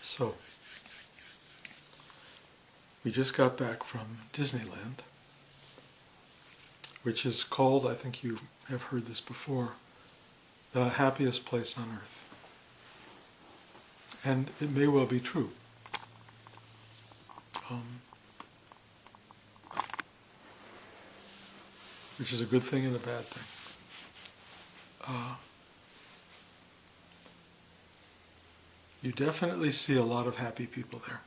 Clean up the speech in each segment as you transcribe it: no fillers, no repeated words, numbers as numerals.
So, we just got back from Disneyland, which is called, I think you have heard this before, the happiest place on earth. And it may well be true. Which is a good thing and a bad thing. You definitely see a lot of happy people there.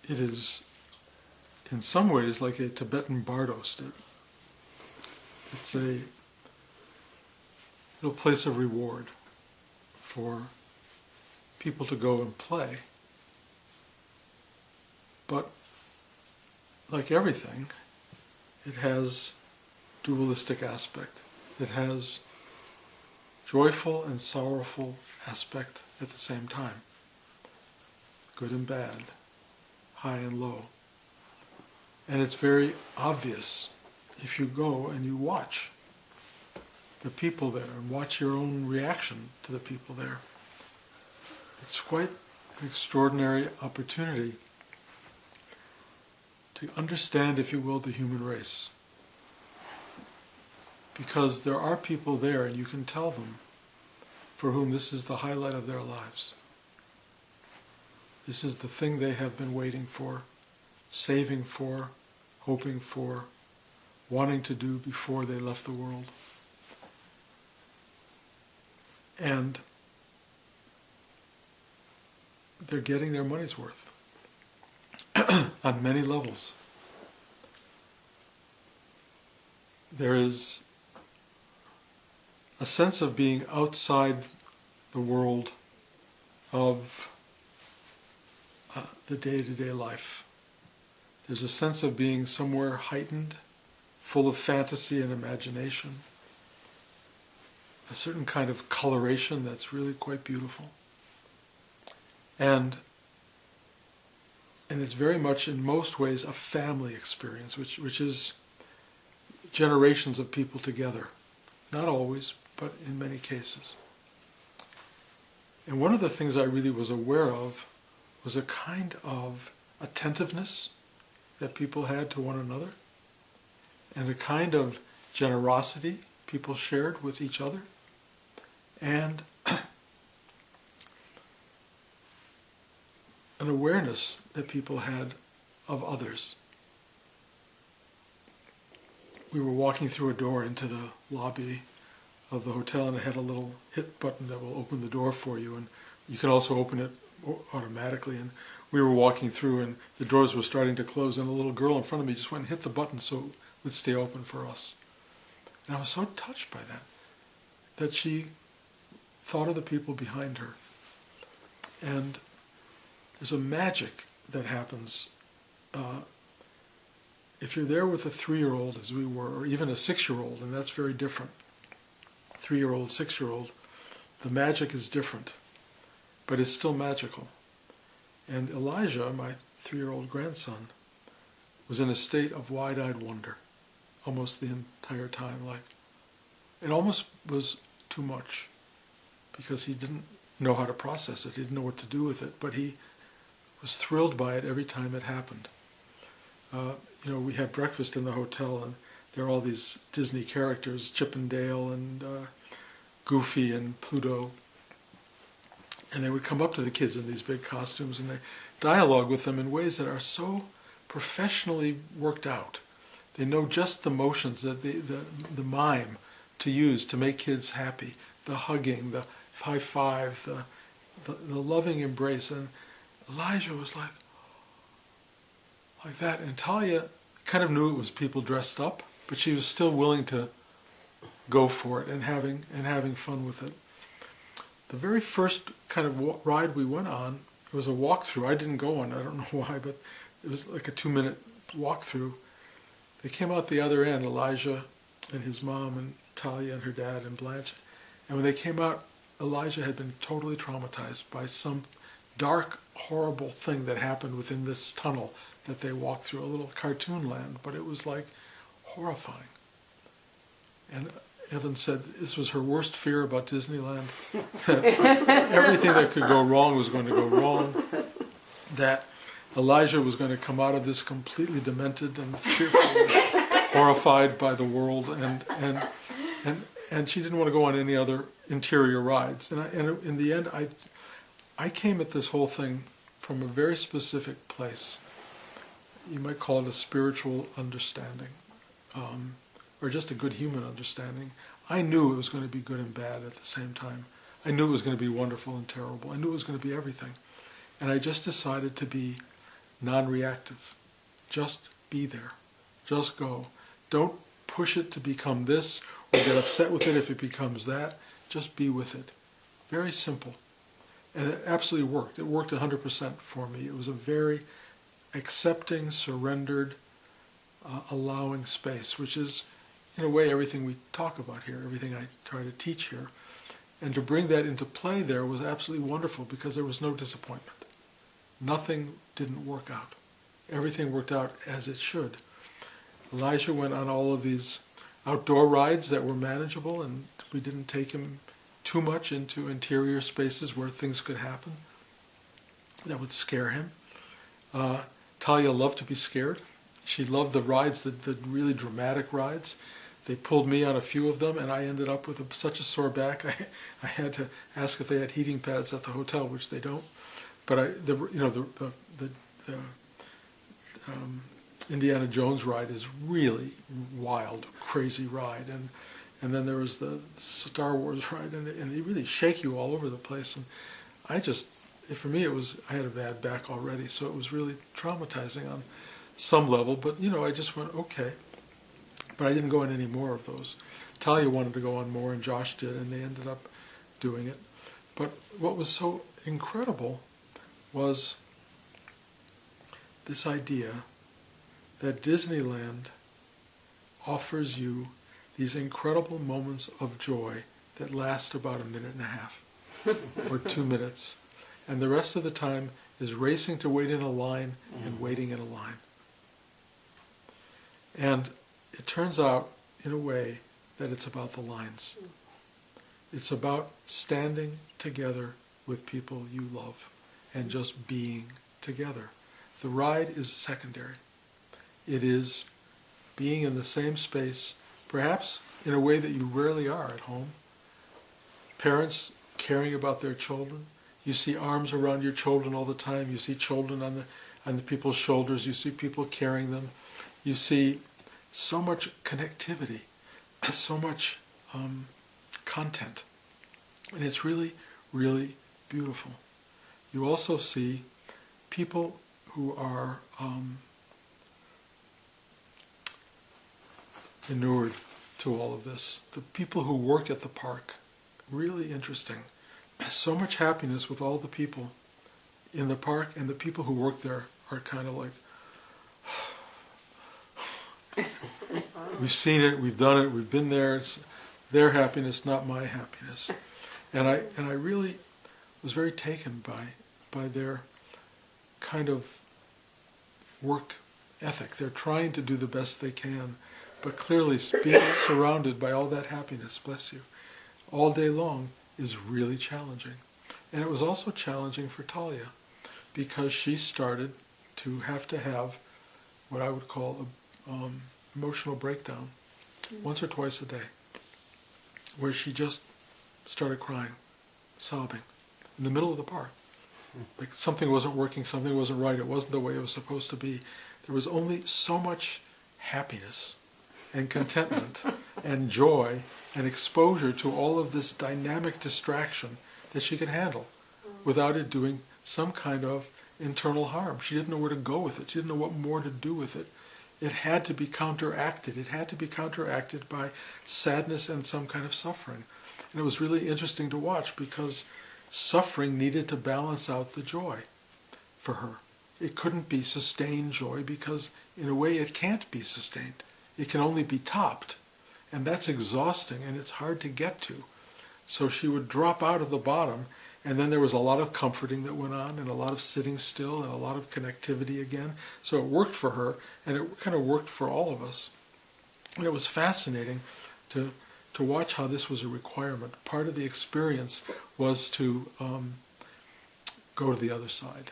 It is, in some ways, like a Tibetan bardo state. It's a little place of reward for people to go and play. But like everything, it has dualistic aspect. It has joyful and sorrowful aspect at the same time. Good and bad, high and low. And it's very obvious if you go and you watch the people there and watch your own reaction to the people there. It's quite an extraordinary opportunity to understand, if you will, the human race. Because there are people there, and you can tell them, for whom this is the highlight of their lives. This is the thing they have been waiting for, saving for, hoping for, wanting to do before they left the world. And they're getting their money's worth on many levels. There is a sense of being outside the world of the day-to-day life. There's a sense of being somewhere heightened, full of fantasy and imagination, a certain kind of coloration that's really quite beautiful. And it's very much, in most ways, a family experience, which is generations of people together. Not always, but in many cases. And one of the things I really was aware of was a kind of attentiveness that people had to one another, and a kind of generosity people shared with each other, and an awareness that people had of others. We were walking through a door into the lobby of the hotel, and it had a little hit button that will open the door for you, and you can also open it automatically. And we were walking through, and the doors were starting to close, and a little girl in front of me just went and hit the button so it would stay open for us. And I was so touched by that she thought of the people behind her. And there's a magic that happens if you're there with a 3-year-old, as we were, or even a 6-year-old, and that's very different. 3-year-old, 6-year-old, the magic is different, but it's still magical. And Elijah, my 3-year-old grandson, was in a state of wide-eyed wonder almost the entire time. Like, it almost was too much, because he didn't know how to process it. He didn't know what to do with it, but he was thrilled by it every time it happened. We had breakfast in the hotel, and there are all these Disney characters, Chip and Dale and Goofy and Pluto, and they would come up to the kids in these big costumes, and they dialogue with them in ways that are so professionally worked out. They know just the motions, the mime to use to make kids happy, the hugging, the high five, the loving embrace. And Elijah was like that. And Talia kind of knew it was people dressed up, but she was still willing to go for it and having fun with it. The very first kind of ride we went on, it was a walkthrough. I didn't go on, I don't know why, but it was like a 2-minute walkthrough. They came out the other end, Elijah and his mom and Talia and her dad and Blanche. And when they came out, Elijah had been totally traumatized by some dark, horrible thing that happened within this tunnel that they walked through, a little cartoon land, but it was like horrifying. And Evan said this was her worst fear about Disneyland, that everything that could go wrong was going to go wrong, that Elijah was going to come out of this completely demented and fearful and horrified by the world, and she didn't want to go on any other interior rides. And in the end, I came at this whole thing from a very specific place. You might call it a spiritual understanding, or just a good human understanding. I knew it was going to be good and bad at the same time. I knew it was going to be wonderful and terrible. I knew it was going to be everything. And I just decided to be non-reactive. Just be there. Just go. Don't push it to become this or get upset with it if it becomes that. Just be with it. Very simple. And it absolutely worked. It worked 100% for me. It was a very accepting, surrendered, allowing space, which is, in a way, everything we talk about here, everything I try to teach here. And to bring that into play there was absolutely wonderful because there was no disappointment. Nothing didn't work out. Everything worked out as it should. Elijah went on all of these outdoor rides that were manageable, and we didn't take him too much into interior spaces where things could happen that would scare him. Talia loved to be scared. She loved the rides, the really dramatic rides. They pulled me on a few of them, and I ended up with such a sore back. I had to ask if they had heating pads at the hotel, which they don't. But the Indiana Jones ride is really wild, crazy ride, and then there was the Star Wars ride, and they really shake you all over the place. And for me, I had a bad back already, so it was really traumatizing on some level. But I just went okay. But I didn't go on any more of those. Talia wanted to go on more, and Josh did, and they ended up doing it. But what was so incredible was this idea that Disneyland offers you these incredible moments of joy that last about a minute and a half or 2 minutes. And the rest of the time is racing to wait in a line and waiting in a line. And it turns out, in a way, that it's about the lines. It's about standing together with people you love and just being together. The ride is secondary. It is being in the same space, perhaps in a way that you rarely are at home. Parents caring about their children. You see arms around your children all the time. You see children on the people's shoulders. You see people carrying them. You see so much connectivity, so much content. And it's really, really beautiful. You also see people who are inured to all of this. The people who work at the park, really interesting. So much happiness with all the people in the park, and the people who work there are kind of like, we've seen it, we've done it, we've been there. It's their happiness, not my happiness. And I really was very taken by their kind of work ethic. They're trying to do the best they can, but clearly being surrounded by all that happiness, bless you, all day long is really challenging. And it was also challenging for Talia because she started to have what I would call an emotional breakdown once or twice a day, where she just started crying, sobbing, in the middle of the park. Like something wasn't working, something wasn't right, it wasn't the way it was supposed to be. There was only so much happiness and contentment and joy and exposure to all of this dynamic distraction that she could handle without it doing some kind of internal harm. She didn't know where to go with it. She didn't know what more to do with it. It had to be counteracted. It had to be counteracted by sadness and some kind of suffering. And it was really interesting to watch because suffering needed to balance out the joy for her. It couldn't be sustained joy because, in a way, it can't be sustained. It can only be topped. And that's exhausting and it's hard to get to. So she would drop out of the bottom, and then there was a lot of comforting that went on and a lot of sitting still and a lot of connectivity again. So it worked for her, and it kind of worked for all of us. And it was fascinating to watch how this was a requirement. Part of the experience was to go to the other side.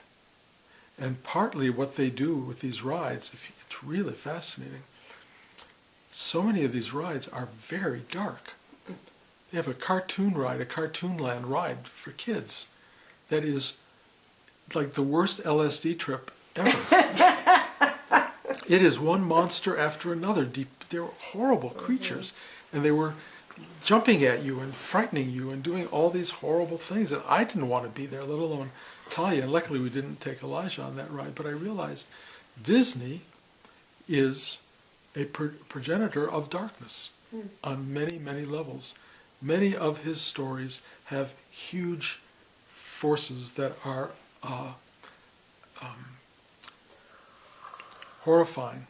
And partly what they do with these rides, it's really fascinating. So many of these rides are very dark. They have a cartoon ride, a Cartoonland ride for kids that is like the worst LSD trip ever. It is one monster after another. They were horrible creatures, and they were jumping at you and frightening you and doing all these horrible things. And I didn't want to be there, let alone Talia. And luckily we didn't take Elijah on that ride. But I realized Disney is a progenitor of darkness on many, many levels. Many of his stories have huge forces that are horrifying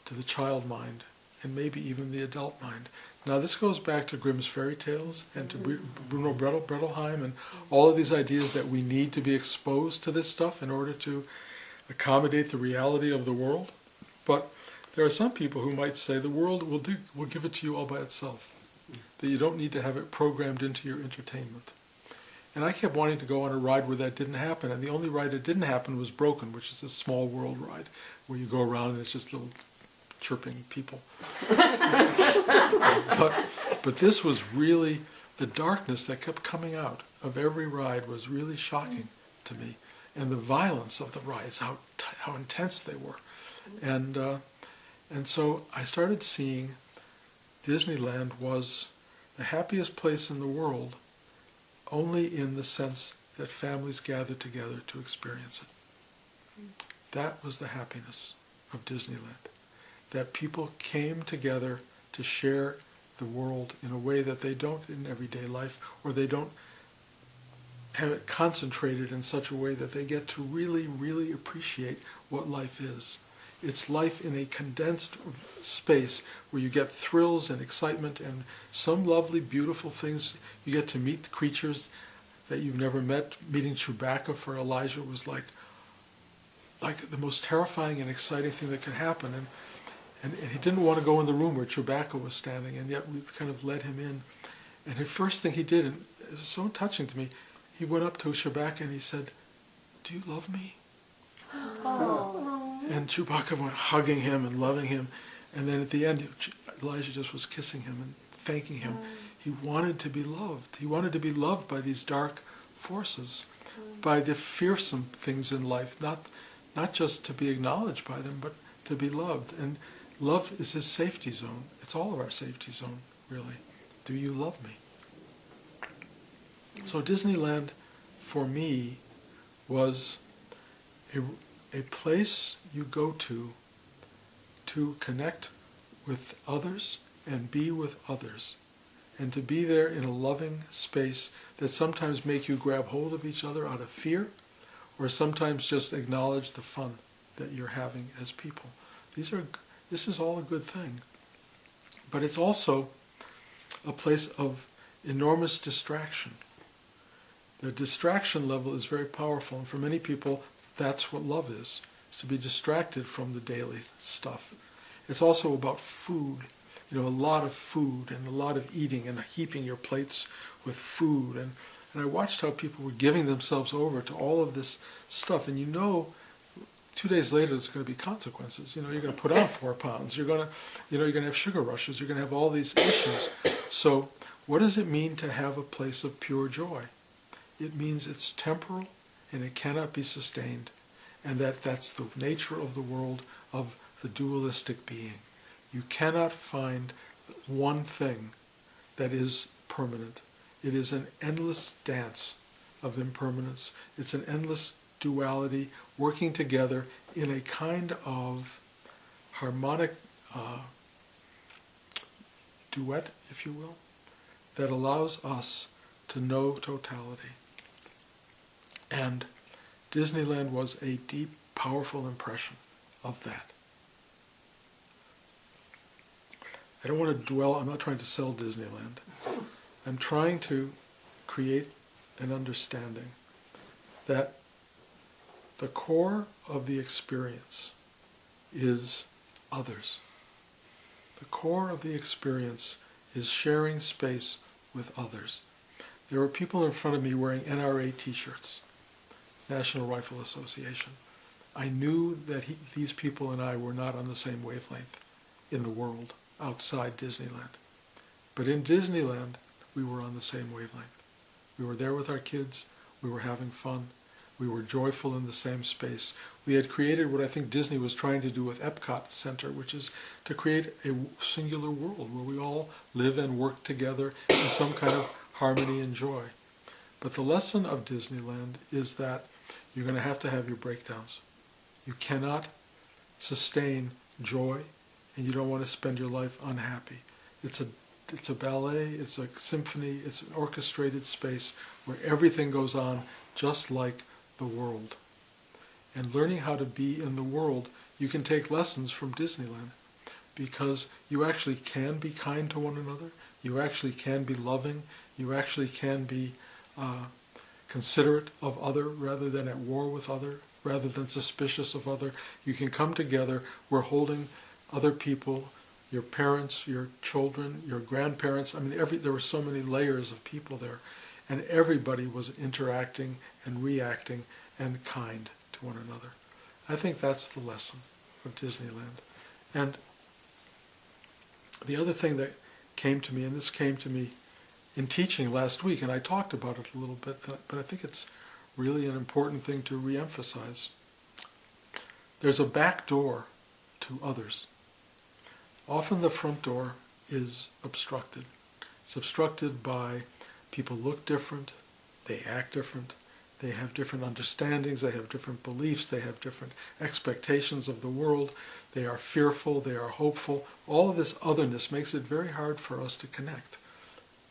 to the child mind and maybe even the adult mind. Now this goes back to Grimm's fairy tales and to Bruno Bredelheim and all of these ideas that we need to be exposed to this stuff in order to accommodate the reality of the world. But there are some people who might say the world will give it to you all by itself, that you don't need to have it programmed into your entertainment. And I kept wanting to go on a ride where that didn't happen, and the only ride that didn't happen was Broken, which is a small world ride where you go around and it's just little chirping people. But this was really, the darkness that kept coming out of every ride was really shocking to me, and the violence of the rides, how intense they were. And so I started seeing Disneyland was the happiest place in the world only in the sense that families gathered together to experience it. That was the happiness of Disneyland, that people came together to share the world in a way that they don't in everyday life, or they don't have it concentrated in such a way that they get to really, really appreciate what life is. It's life in a condensed space where you get thrills and excitement and some lovely, beautiful things. You get to meet creatures that you've never met. Meeting Chewbacca for Elijah was like the most terrifying and exciting thing that could happen. And he didn't want to go in the room where Chewbacca was standing, and yet we kind of let him in. And the first thing he did, and it was so touching to me, he went up to Chewbacca and he said, "Do you love me?" Oh. And Chewbacca went hugging him and loving him. And then at the end, Elijah just was kissing him and thanking him. He wanted to be loved. He wanted to be loved by these dark forces, by the fearsome things in life, not just to be acknowledged by them, but to be loved. And love is his safety zone. It's all of our safety zone, really. Do you love me? So Disneyland, for me, was a place you go to connect with others and be with others, and to be there in a loving space that sometimes make you grab hold of each other out of fear, or sometimes just acknowledge the fun that you're having as people. This is all a good thing. But it's also a place of enormous distraction. The distraction level is very powerful, and for many people, that's what love is to be distracted from the daily stuff. It's also about food, a lot of food and a lot of eating and heaping your plates with food. And I watched how people were giving themselves over to all of this stuff. And 2 days later there's going to be consequences. You're going to put on 4 pounds. You're going to have sugar rushes. You're going to have all these issues. So what does it mean to have a place of pure joy? It means it's temporal and it cannot be sustained. And that's the nature of the world of the dualistic being. You cannot find one thing that is permanent. It is an endless dance of impermanence. It's an endless duality working together in a kind of harmonic duet, if you will, that allows us to know totality. And Disneyland was a deep, powerful impression of that. I don't want to dwell, I'm not trying to sell Disneyland. I'm trying to create an understanding that the core of the experience is others. The core of the experience is sharing space with others. There were people in front of me wearing NRA t-shirts, National Rifle Association. I knew that these people and I were not on the same wavelength in the world outside Disneyland. But in Disneyland, we were on the same wavelength. We were there with our kids. We were having fun. We were joyful in the same space. We had created what I think Disney was trying to do with Epcot Center, which is to create a singular world where we all live and work together in some kind of harmony and joy. But the lesson of Disneyland is that you're going to have your breakdowns. You cannot sustain joy, and you don't want to spend your life unhappy. It's a ballet, it's a symphony, it's an orchestrated space where everything goes on just like the world. And learning how to be in the world, you can take lessons from Disneyland, because you actually can be kind to one another, you actually can be loving, you actually can be considerate of other rather than at war with other, rather than suspicious of other. You can come together. We're holding other people, your parents, your children, your grandparents. I mean, there were so many layers of people there, and everybody was interacting and reacting and kind to one another. I think that's the lesson of Disneyland. And the other thing that came to me, and this came to me in teaching last week, and I talked about it a little bit, but I think it's really an important thing to reemphasize. There's a back door to others. Often the front door is obstructed. It's obstructed by people look different, they act different, they have different understandings, they have different beliefs, they have different expectations of the world, they are fearful, they are hopeful. All of this otherness makes it very hard for us to connect.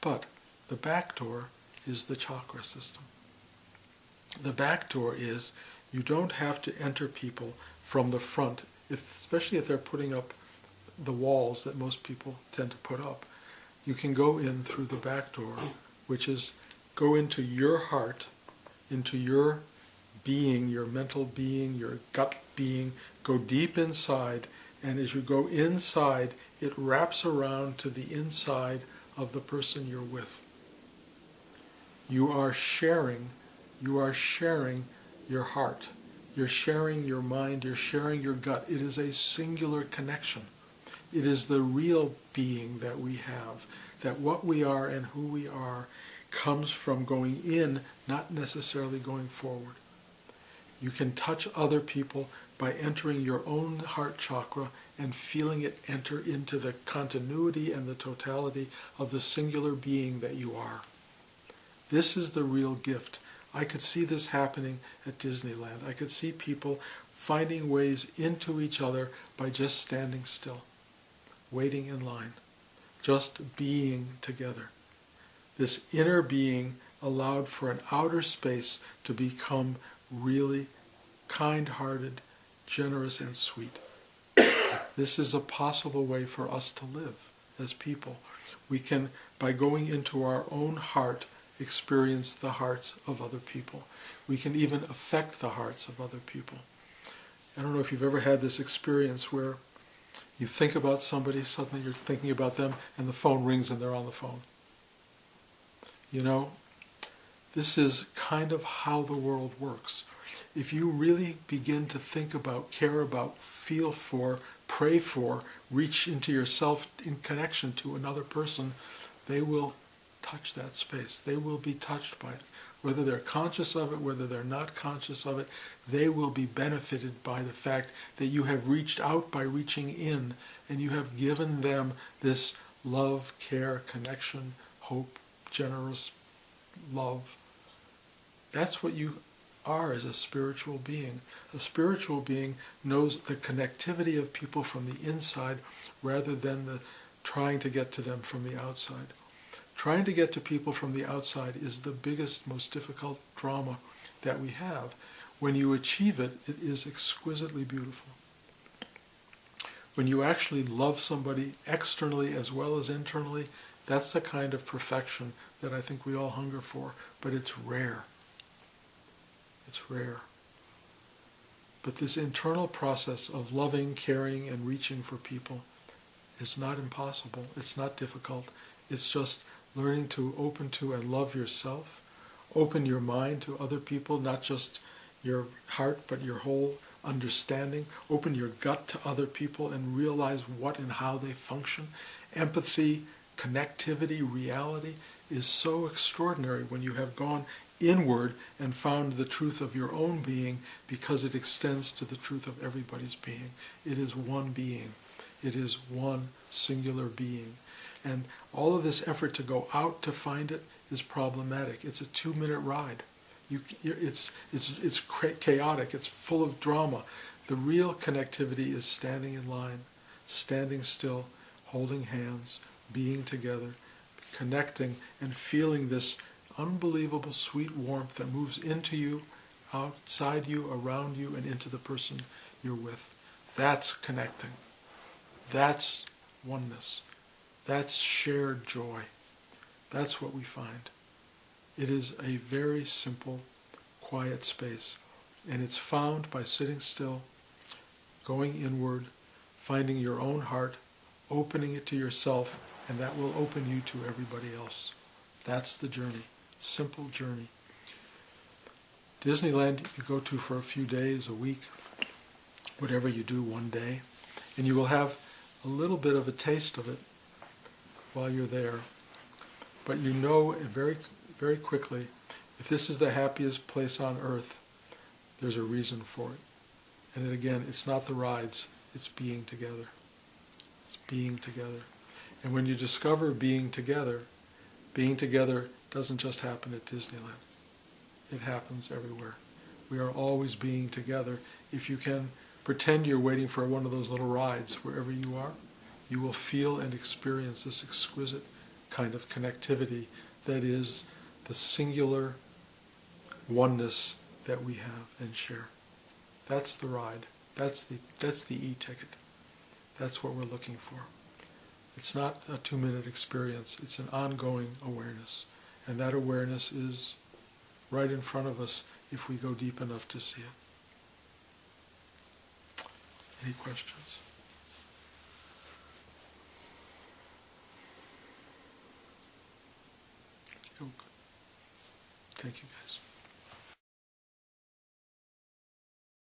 But the back door is the chakra system. The back door is you don't have to enter people from the front, especially if they're putting up the walls that most people tend to put up. You can go in through the back door, which is go into your heart, into your being, your mental being, your gut being, go deep inside, and as you go inside, it wraps around to the inside of the person you're with. You are sharing your heart, you're sharing your mind, you're sharing your gut. It is a singular connection. It is the real being that we have, that what we are and who we are comes from going in, not necessarily going forward. You can touch other people by entering your own heart chakra and feeling it enter into the continuity and the totality of the singular being that you are. This is the real gift. I could see this happening at Disneyland. I could see people finding ways into each other by just standing still, waiting in line, just being together. This inner being allowed for an outer space to become really kind-hearted, generous, and sweet. This is a possible way for us to live as people. We can, by going into our own heart, experience the hearts of other people. We can even affect the hearts of other people. I don't know if you've ever had this experience where you think about somebody, suddenly you're thinking about them, and the phone rings and they're on the phone. You know, this is kind of how the world works. If you really begin to think about, care about, feel for, pray for, reach into yourself in connection to another person, they will touch that space. They will be touched by it. Whether they're conscious of it, whether they're not conscious of it, they will be benefited by the fact that you have reached out by reaching in, and you have given them this love, care, connection, hope, generous love. That's what you are as a spiritual being. A spiritual being knows the connectivity of people from the inside rather than the trying to get to them from the outside. Trying to get to people from the outside is the biggest, most difficult drama that we have. When you achieve it, it is exquisitely beautiful. When you actually love somebody externally as well as internally, that's the kind of perfection that I think we all hunger for, but it's rare. It's rare. But this internal process of loving, caring, and reaching for people is not impossible. It's not difficult. It's just learning to open to and love yourself, open your mind to other people, not just your heart, but your whole understanding. Open your gut to other people and realize what and how they function. Empathy, connectivity, reality is so extraordinary when you have gone inward and found the truth of your own being, because it extends to the truth of everybody's being. It is one being. It is one singular being. And all of this effort to go out to find it is problematic. It's a 2-minute ride. It's chaotic. It's full of drama. The real connectivity is standing in line, standing still, holding hands, being together, connecting, and feeling this unbelievable sweet warmth that moves into you, outside you, around you, and into the person you're with. That's connecting. That's oneness. That's shared joy. That's what we find. It is a very simple, quiet space. And it's found by sitting still, going inward, finding your own heart, opening it to yourself, and that will open you to everybody else. That's the journey. Simple journey. Disneyland you go to for a few days, a week, whatever you do one day, and you will have a little bit of a taste of it while you're there. But you know very, very quickly, if this is the happiest place on earth, there's a reason for it. And again, it's not the rides, it's being together. It's being together. And when you discover being together doesn't just happen at Disneyland. It happens everywhere. We are always being together. If you can pretend you're waiting for one of those little rides wherever you are, you will feel and experience this exquisite kind of connectivity that is the singular oneness that we have and share. That's the ride. That's the e-ticket. That's what we're looking for. It's not a 2-minute experience. It's an ongoing awareness. And that awareness is right in front of us if we go deep enough to see it. Any questions? Thank you, guys.